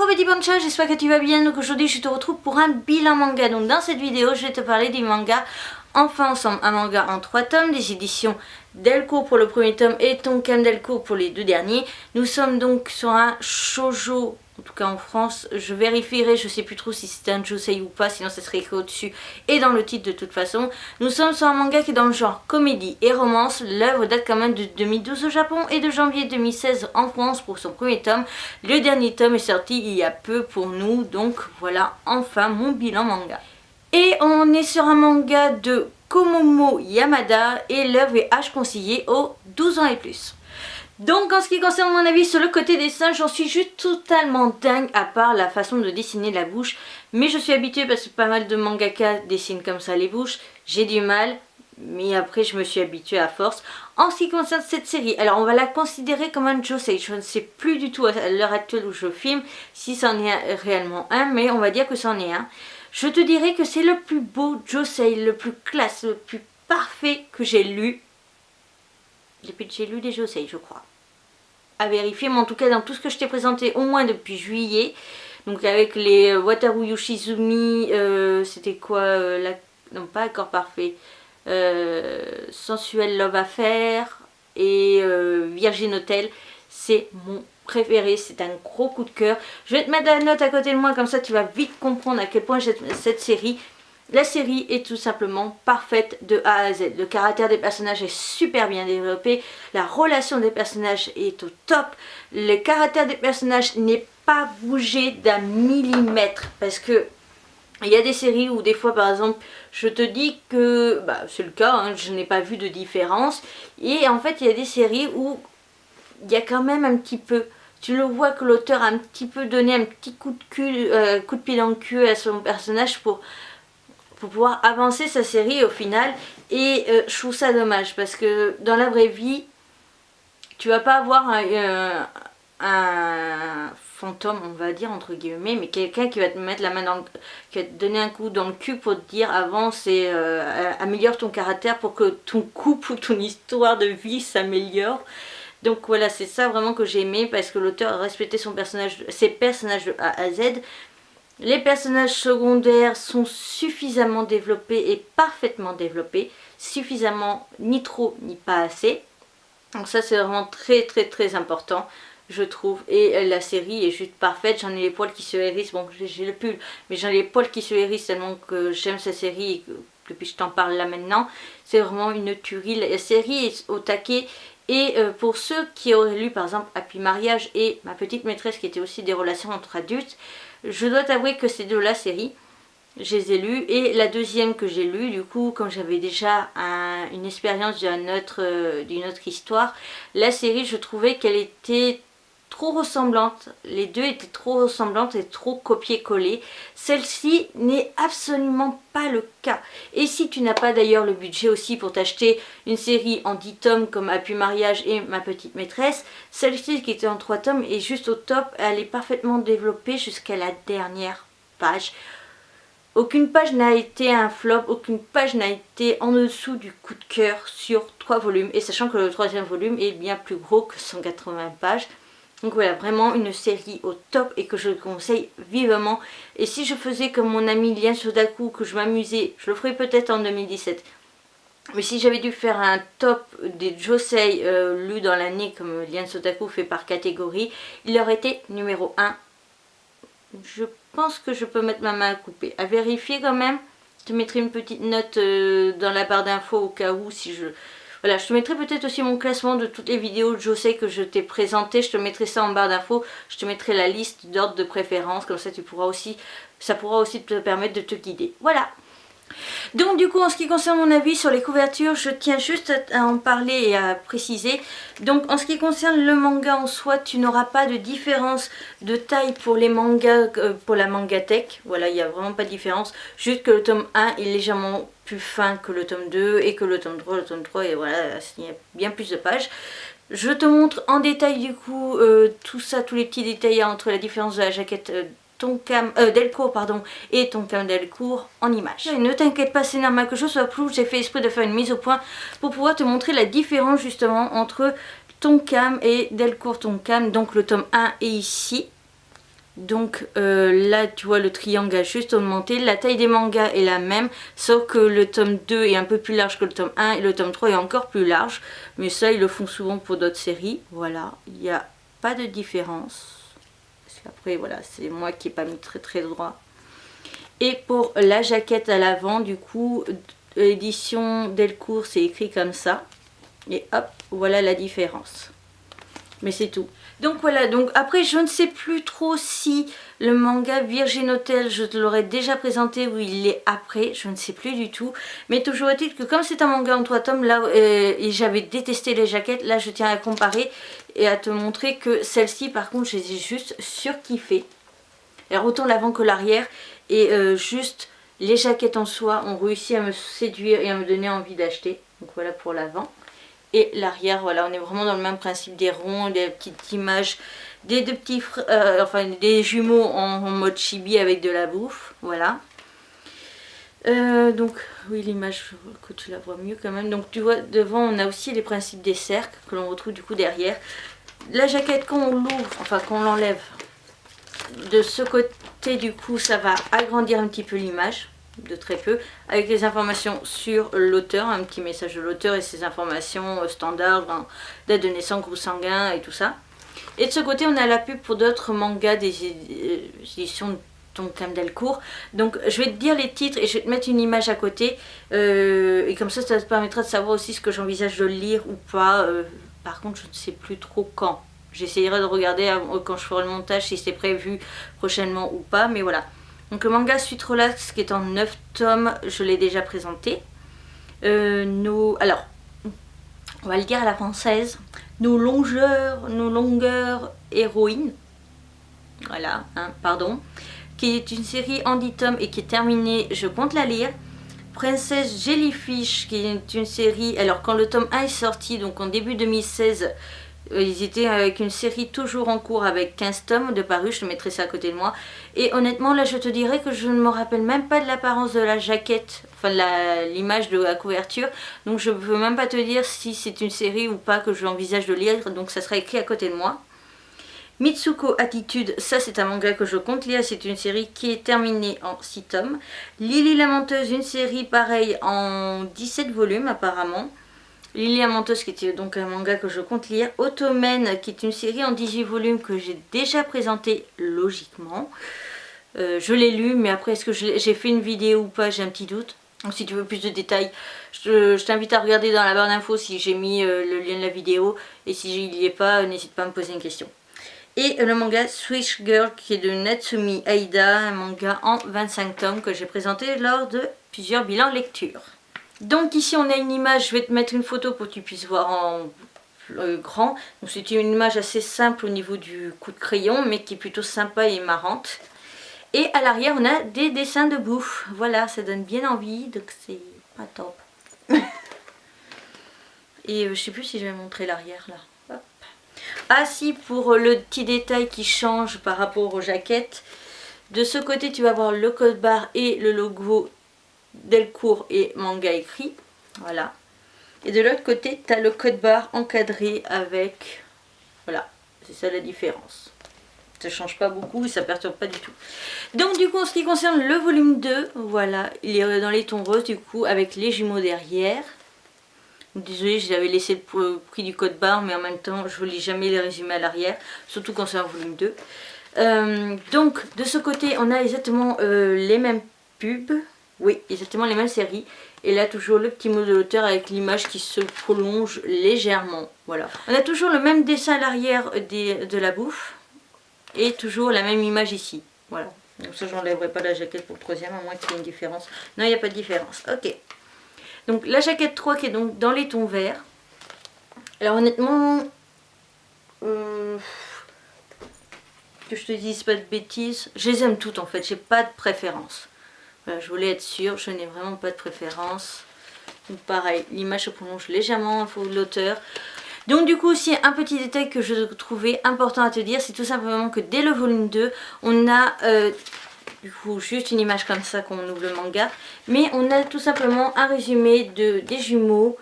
petit Pancha, j'espère que tu vas bien. Donc aujourd'hui je te retrouve pour un bilan manga. Donc dans cette vidéo je vais te parler du manga Enfin Ensemble, un manga en 3 tomes des éditions Delcourt pour le premier tome et Tonkam Delcourt pour les 2 derniers. Nous sommes donc sur un shoujo, en tout cas en France. Je vérifierai, je sais plus trop si c'est un josei ou pas, sinon ça serait écrit au-dessus et dans le titre de toute façon. Nous sommes sur un manga qui est dans le genre comédie et romance. L'œuvre date quand même de 2012 au Japon et de janvier 2016 en France pour son premier tome. Le dernier tome est sorti il y a peu pour nous, donc voilà enfin mon bilan manga. Et on est sur un manga de Komomo Yamada et l'œuvre est âge conseillé aux 12 ans et plus. Donc en ce qui concerne mon avis sur le côté dessin, j'en suis juste totalement dingue à part la façon de dessiner la bouche. Mais je suis habituée parce que pas mal de mangaka dessinent comme ça les bouches. J'ai du mal, mais après je me suis habituée à force. En ce qui concerne cette série, alors on va la considérer comme un josei. Je ne sais plus du tout à l'heure actuelle où je filme si c'en est réellement un, mais on va dire que c'en est un. Je te dirais que c'est le plus beau josei, le plus classe, le plus parfait que j'ai lu. Depuis que j'ai lu des josei, je crois. À vérifier, mais en tout cas dans tout ce que je t'ai présenté, au moins depuis juillet. Donc avec les Wataru Yoshizumi, c'était quoi non, pas Accord Parfait. Sensuel Love Affair et Virgin Hotel. C'est mon préféré, c'est un gros coup de cœur. Je vais te mettre la note à côté de moi, comme ça tu vas vite comprendre à quel point j'aime cette série. La série est tout simplement parfaite de A à Z. Le caractère des personnages est super bien développé. La relation des personnages est au top. Le caractère des personnages n'est pas bougé d'un millimètre. Parce que il y a des séries où des fois par exemple je te dis que, c'est le cas, hein, je n'ai pas vu de différence. Et en fait il y a des séries où il y a quand même un petit peu. Tu le vois que l'auteur a un petit peu donné un petit coup de cul, coup de pied dans le cul à son personnage pour pouvoir avancer sa série au final. Et je trouve ça dommage parce que dans la vraie vie tu vas pas avoir un fantôme, on va dire entre guillemets, mais quelqu'un qui va te mettre la main dans le, qui va te donner un coup dans le cul pour te dire avance et améliore ton caractère pour que ton couple ou ton histoire de vie s'améliore. Donc voilà, c'est ça vraiment que j'ai aimé parce que l'auteur a respecté son personnage, ses personnages de A à Z. Les personnages secondaires sont suffisamment développés et parfaitement développés, suffisamment ni trop ni pas assez. Donc ça c'est vraiment très important je trouve. Et la série est juste parfaite, j'en ai les poils qui se hérissent, bon j'ai le pull, mais j'en ai les poils qui se hérissent tellement que j'aime cette série et que depuis je t'en parle là maintenant. C'est vraiment une tuerie, la série est au taquet. Et pour ceux qui auraient lu par exemple Happy Mariage et Ma Petite Maîtresse qui étaient aussi des relations entre adultes, je dois t'avouer que c'est de la série, je les ai lus. Et la deuxième que j'ai lue, du coup, quand j'avais déjà une expérience d'une autre histoire, la série, je trouvais qu'elle était trop ressemblante. Les deux étaient trop ressemblantes et trop copier-coller. Celle-ci n'est absolument pas le cas. Et si tu n'as pas d'ailleurs le budget aussi pour t'acheter une série en 10 tomes comme Happy Mariage et Ma Petite Maîtresse, celle-ci qui était en 3 tomes est juste au top. Elle est parfaitement développée jusqu'à la dernière page. Aucune page n'a été un flop, aucune page n'a été en dessous du coup de cœur sur 3 volumes. Et sachant que le 3e volume est bien plus gros que 180 pages. Donc voilà, vraiment une série au top et que je conseille vivement. Et si je faisais comme mon ami Lian Sodaku, que je m'amusais, je le ferais peut-être en 2017. Mais si j'avais dû faire un top des josei lus dans l'année comme Lian Sodaku fait par catégorie, il aurait été numéro 1. Je pense que je peux mettre ma main à couper. À vérifier quand même. Je te mettrai une petite note dans la barre d'infos au cas où si je... Voilà, je te mettrai peut-être aussi mon classement de toutes les vidéos de josei que je t'ai présentées. Je te mettrai ça en barre d'infos. Je te mettrai la liste d'ordre de préférence. Comme ça, ça pourra aussi te permettre de te guider. Voilà. Donc du coup en ce qui concerne mon avis sur les couvertures, je tiens juste à en parler et à préciser. Donc en ce qui concerne le manga en soi, tu n'auras pas de différence de taille pour les mangas, pour la mangatech. Voilà, il n'y a vraiment pas de différence. Juste que le tome 1 est légèrement plus fin que le tome 2 et que le tome 3, et voilà, il y a bien plus de pages. Je te montre en détail du coup tout ça, tous les petits détails entre la différence de la jaquette Tonkam Delcourt pardon et Tonkam Delcourt en images. Ne t'inquiète pas, c'est normal que je sois floue, j'ai fait exprès de faire une mise au point pour pouvoir te montrer la différence justement entre Tonkam et Delcourt Tonkam. Donc le tome 1 est ici Donc là tu vois le triangle a juste augmenté, la taille des mangas est la même, sauf que le tome 2 est un peu plus large que le tome 1 et le tome 3 est encore plus large. Mais ça ils le font souvent pour d'autres séries, voilà, il n'y a pas de différence. Parce qu'après voilà, c'est moi qui n'ai pas mis très droit. Et pour la jaquette à l'avant, du coup, édition Delcourt, c'est écrit comme ça. Et hop, voilà la différence. Mais c'est tout. Donc voilà, donc après je ne sais plus trop si le manga Virgin Hotel, je te l'aurais déjà présenté ou il est après, je ne sais plus du tout. Mais toujours est-il que comme c'est un manga en 3 tomes, là, et j'avais détesté les jaquettes, là je tiens à comparer et à te montrer que celle-ci par contre je les ai juste surkiffées. Alors autant l'avant que l'arrière, et juste les jaquettes en soi ont réussi à me séduire et à me donner envie d'acheter. Donc voilà pour l'avant. Et l'arrière, voilà, on est vraiment dans le même principe des ronds, des petites images, des deux petits, enfin des jumeaux en mode chibi avec de la bouffe, voilà. Donc oui, l'image que tu la vois mieux quand même. Donc tu vois devant on a aussi les principes des cercles que l'on retrouve du coup derrière. La jaquette quand on l'ouvre, enfin quand on l'enlève, de ce côté du coup ça va agrandir un petit peu l'image. De très peu, avec les informations sur l'auteur, un petit message de l'auteur et ses informations standards, date de naissance, groupe sanguin et tout ça. Et de ce côté on a la pub pour d'autres mangas des éditions Tonkam Delcourt. Donc je vais te dire les titres et je vais te mettre une image à côté, et comme ça te permettra de savoir aussi ce que j'envisage de lire ou pas. Par contre je ne sais plus trop quand. J'essayerai de regarder quand je ferai le montage si c'est prévu prochainement ou pas, mais voilà. Donc le manga Suite Relax qui est en 9 tomes, je l'ai déjà présenté. Alors, on va le dire à la française. Nos longueurs héroïnes. Voilà, hein, pardon. Qui est une série en 10 tomes et qui est terminée, je compte la lire. Princesse Jellyfish qui est une série, alors quand le tome 1 est sorti, donc en début 2016, ils étaient avec une série toujours en cours avec 15 tomes de paru, je te mettrai ça à côté de moi. Et honnêtement là je te dirais que je ne me rappelle même pas de l'apparence de la jaquette, enfin de l'image de la couverture. Donc je ne peux même pas te dire si c'est une série ou pas que j'envisage de lire, donc ça sera écrit à côté de moi. Mitsuko Attitude, ça c'est un manga que je compte lire, c'est une série qui est terminée en 6 tomes. Lily la Menteuse, une série pareille en 17 volumes apparemment. Lily la Menteuse qui était donc un manga que je compte lire. Ottomen qui est une série en 18 volumes que j'ai déjà présentée logiquement. Je l'ai lu mais après est-ce que j'ai fait une vidéo ou pas, j'ai un petit doute. Donc si tu veux plus de détails, je t'invite à regarder dans la barre d'infos si j'ai mis le lien de la vidéo. Et si il n'y est pas, n'hésite pas à me poser une question. Et le manga Switch Girl qui est de Natsumi Aida, un manga en 25 tomes que j'ai présenté lors de plusieurs bilans lecture. Donc ici on a une image, je vais te mettre une photo pour que tu puisses voir en grand. Donc c'est une image assez simple au niveau du coup de crayon mais qui est plutôt sympa et marrante. Et à l'arrière on a des dessins de bouffe. Voilà, ça donne bien envie, donc c'est pas top. Et je sais plus si je vais montrer l'arrière là. Hop. Ah si, pour le petit détail qui change par rapport aux jaquettes, de ce côté tu vas voir le code barre et le logo Delcourt et manga écrit, voilà. Et de l'autre côté tu as le code barre encadré avec, voilà, c'est ça la différence. Ça change pas beaucoup et ça perturbe pas du tout. Donc du coup en ce qui concerne le volume 2, voilà, il est dans les tons roses du coup avec les jumeaux derrière. Désolée, j'avais laissé le prix du code barre, mais en même temps, je ne lis jamais les résumés à l'arrière, surtout quand c'est un volume 2. Donc, de ce côté, on a exactement les mêmes pubs, oui, exactement les mêmes séries. Et là, toujours le petit mot de l'auteur avec l'image qui se prolonge légèrement. Voilà. On a toujours le même dessin à l'arrière de la bouffe, et toujours la même image ici. Voilà. Donc ça, j'enlèverai pas la jaquette pour le troisième, à moins qu'il y ait une différence. Non, il n'y a pas de différence. Ok. Donc la jaquette 3 qui est donc dans les tons verts. Alors honnêtement, que je te dise pas de bêtises, je les aime toutes en fait, j'ai pas de préférence. Voilà, je voulais être sûre, je n'ai vraiment pas de préférence. Donc pareil, l'image se prolonge légèrement en faute de l'auteur. Donc du coup aussi un petit détail que je trouvais important à te dire, c'est tout simplement que dès le volume 2, on a du coup juste une image comme ça quand on ouvre le manga, mais on a tout simplement un résumé des jumeaux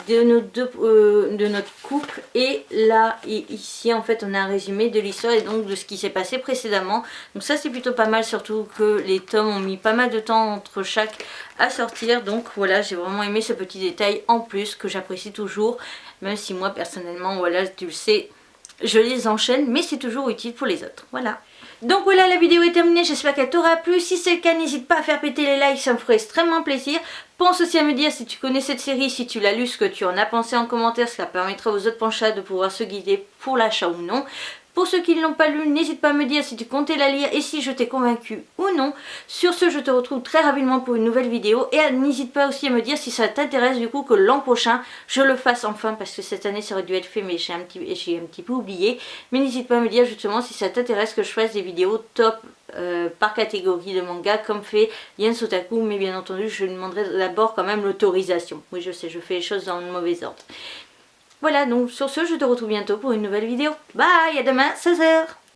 de notre couple. Et là et ici en fait on a un résumé de l'histoire et donc de ce qui s'est passé précédemment. Donc ça c'est plutôt pas mal, surtout que les tomes ont mis pas mal de temps entre chaque à sortir. Donc voilà, j'ai vraiment aimé ce petit détail en plus que j'apprécie toujours, même si moi personnellement, voilà, tu le sais, je les enchaîne, mais c'est toujours utile pour les autres. Voilà. Donc voilà, la vidéo est terminée, j'espère qu'elle t'aura plu. Si c'est le cas, n'hésite pas à faire péter les likes, ça me ferait extrêmement plaisir. Pense aussi à me dire si tu connais cette série, si tu l'as lu, ce que tu en as pensé en commentaire, ça permettra aux autres panchas de pouvoir se guider pour l'achat ou non. Pour ceux qui ne l'ont pas lu, n'hésite pas à me dire si tu comptais la lire et si je t'ai convaincu ou non. Sur ce, je te retrouve très rapidement pour une nouvelle vidéo. Et n'hésite pas aussi à me dire si ça t'intéresse du coup que l'an prochain, je le fasse enfin. Parce que cette année, ça aurait dû être fait, mais j'ai un petit peu oublié. Mais n'hésite pas à me dire justement si ça t'intéresse que je fasse des vidéos top par catégorie de manga comme fait Yen Sotaku. Mais bien entendu, je lui demanderai d'abord quand même l'autorisation. Oui, je sais, je fais les choses dans le mauvais ordre. Voilà, donc sur ce, je te retrouve bientôt pour une nouvelle vidéo. Bye, à demain, 16 h.